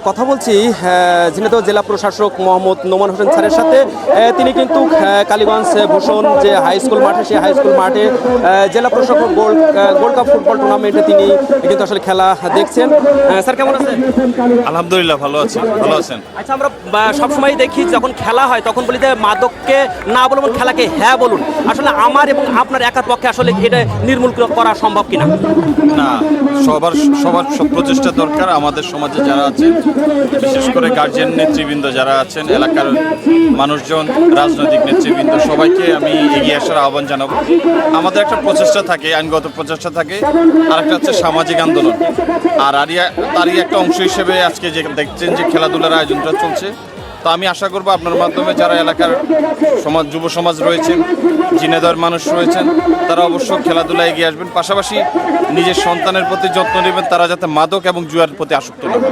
কথা বলছি ঝিনাইদহ জেলা প্রশাসক মোহাম্মদ নোমান হোসেন স্যারের সাথে। তিনি কিন্তু কালীগঞ্জ ভূষণ যে হাই স্কুল মাঠে, সেই হাই স্কুল মাঠে জেলা প্রশাসক গোল্ড কাপ ফুটবল টুর্নামেন্টে তিনি কিন্তু আসলে খেলা দেখছেন। স্যার কেমন আছেন? আলহামদুলিল্লাহ ভালো আছি। ভালো আছেন? আচ্ছা, আমরা সবসময় দেখি যখন খেলা হয় তখন বলি যে মাদককে না বলুন, খেলাকে হ্যাঁ বলুন। আসলে আমার এবং আপনার একার পক্ষে আসলে এটা নির্মূল করা সম্ভব কিনা? না, সবার সবার সব প্রচেষ্টা দরকার। আমাদের সমাজে যারা আছে, বিশেষ করে গার্জিয়ান নেতৃবৃন্দ যারা আছেন, এলাকার মানুষজন, রাজনৈতিক নেতৃবৃন্দ, সবাইকে আমি এগিয়ে আসার আহ্বান জানাবো। আমাদের একটা প্রচেষ্টা থাকে, আইনগত প্রচেষ্টা থাকে, আরেকটা হচ্ছে সামাজিক আন্দোলন। আর তারই একটা অংশ হিসেবে আজকে যে দেখছেন যে খেলাধুলার আয়োজনটা চলছে, তো আমি আশা করবো আপনার মাধ্যমে যারা এলাকার যুব সমাজ রয়েছেন, ঝিনাইদহের মানুষ রয়েছেন, তারা অবশ্য খেলাধুলায় এগিয়ে আসবেন। পাশাপাশি নিজের সন্তানের প্রতি যত্ন নেবেন, তারা যাতে মাদক এবং জুয়ার প্রতি আসক্ত না হয়।